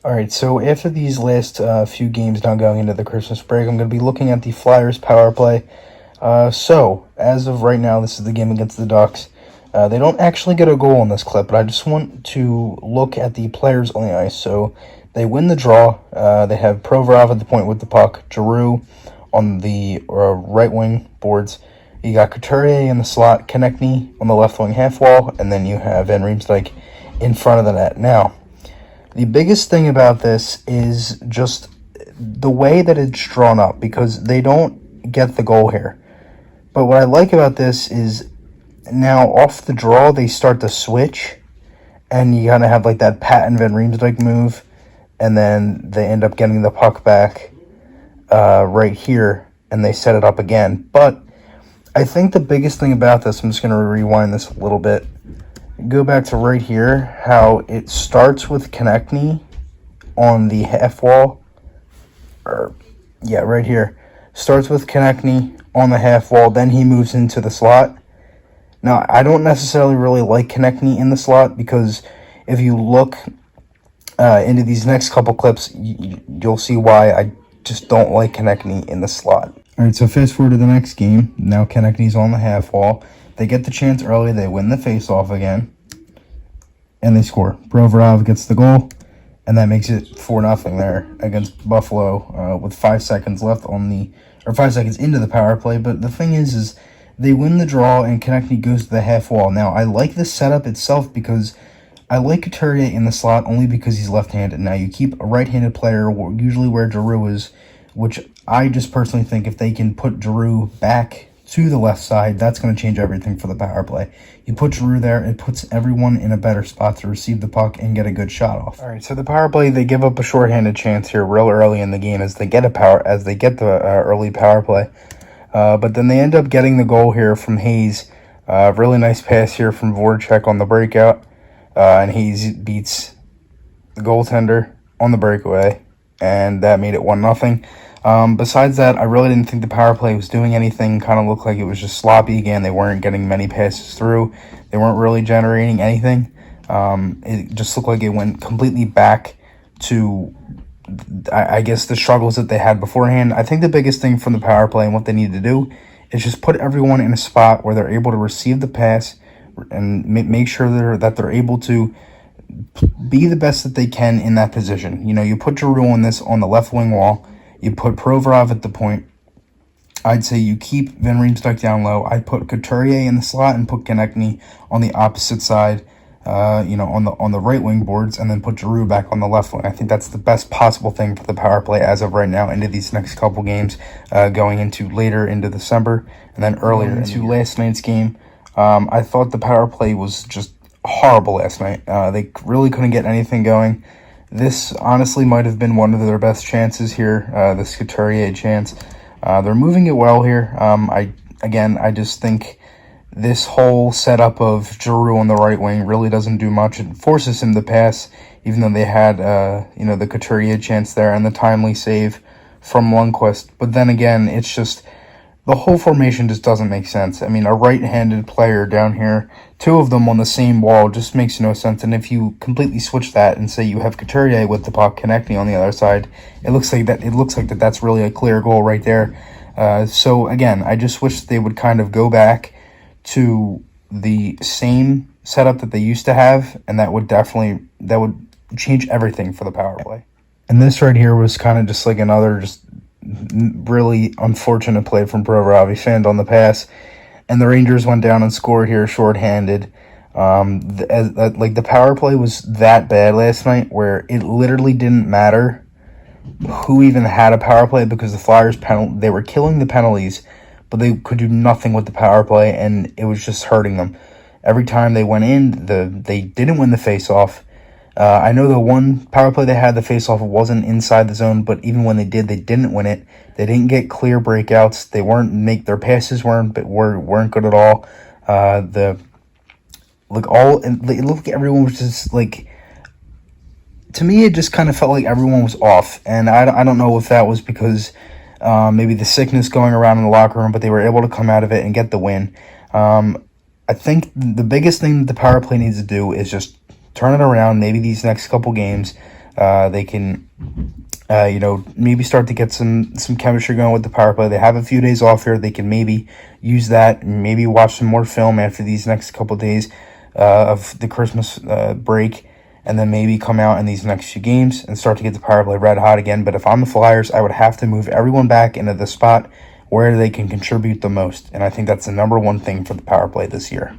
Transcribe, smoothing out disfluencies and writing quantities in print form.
All right, so after these last few games now going into the Christmas break, I'm going to be looking at the Flyers power play. So, as of right now, this is the game against the Ducks. They don't actually get a goal in this clip, but I just want to look at the players on the ice. So, they win the draw. They have Provorov at the point with the puck, Giroux on the right wing boards. You got Couturier in the slot, Konechny on the left wing half wall, and then you have Van Riemsdyk in front of the net. Now, the biggest thing about this is just the way that it's drawn up, because they don't get the goal here. But what I like about this is now off the draw, they start to switch, and you kind of have like that Patton Van Riemsdyk move, and then they end up getting the puck back right here, and they set it up again. But I think the biggest thing about this, I'm just going to rewind this a little bit. Go back to right here, how it starts with Konechny on the half wall. Right here. Starts with Konechny on the half wall, then he moves into the slot. Now, I don't necessarily really like Konechny in the slot, because if you look into these next couple clips, you'll see why I just don't like Konechny in the slot. All right, so fast forward to the next game. Now Konechny's on the half wall. They get the chance early. They win the face-off again, and they score. Provorov gets the goal, and that makes it 4-0 there against Buffalo with 5 seconds left 5 seconds into the power play. But the thing is they win the draw, and Konechny goes to the half wall. Now, I like the setup itself because I like Couturier in the slot only because he's left-handed. Now, you keep a right-handed player, usually where Giroux is, which I just personally think if they can put Giroux back to the left side, that's going to change everything for the power play. You put Giroux there, it puts everyone in a better spot to receive the puck and get a good shot off. All right, so the power play, they give up a shorthanded chance here real early in the game as they get the early power play. But then they end up getting the goal here from Hayes. Really nice pass here from Voracek on the breakout. And Hayes beats the goaltender on the breakaway, and that made it 1-0. Besides that, I really didn't think the power play was doing anything. Kind of looked like it was just sloppy again. They weren't getting many passes through. They weren't really generating anything. It just looked like it went completely back to, I guess, the struggles that they had beforehand. I think the biggest thing from the power play and what they need to do is just put everyone in a spot where they're able to receive the pass and make sure that they're able to be the best that they can in that position. You know, you put Giroux on the left wing wall. You put Provorov at the point. I'd say you keep Van Riemsdyk down low. I'd put Couturier in the slot and put Konechny on the opposite side, on the right wing boards, and then put Giroux back on the left wing. I think that's the best possible thing for the power play as of right now into these next couple games, going into later into December and then earlier into last night's game. I thought the power play was just horrible last night. They really couldn't get anything going. This honestly might have been one of their best chances here, this Couturier chance. They're moving it well here. I just think this whole setup of Giroux on the right wing really doesn't do much. It forces him to pass, even though they had, the Couturier chance there and the timely save from Lundqvist. But then again, it's just the whole formation just doesn't make sense. I mean, a right-handed player down here, two of them on the same wall, just makes no sense. And if you completely switch that and say you have Couturier with the puck Konechny on the other side, it looks like that's really a clear goal right there. So again, I just wish they would kind of go back to the same setup that they used to have, and that would change everything for the power play. And this right here was kind of just like another really unfortunate play from Provorov. He fanned on the pass, and the Rangers went down and scored here shorthanded. The power play was that bad last night where it literally didn't matter who even had a power play, because the Flyers they were killing the penalties, but they could do nothing with the power play, and it was just hurting them. Every time they went in, they didn't win the face-off. I know the one power play they had, the face-off, wasn't inside the zone, but even when they did, they didn't win it. They didn't get clear breakouts. Their passes weren't good at all. It looked like everyone was just like, to me, it just kind of felt like everyone was off, and I don't know if that was because maybe the sickness going around in the locker room, but they were able to come out of it and get the win. I think the biggest thing that the power play needs to do is just turn it around, maybe these next couple games. They can, maybe start to get some chemistry going with the power play. They have a few days off here. They can maybe use that, maybe watch some more film after these next couple days of the Christmas break, and then maybe come out in these next few games and start to get the power play red hot again. But if I'm the Flyers, I would have to move everyone back into the spot where they can contribute the most. And I think that's the number one thing for the power play this year.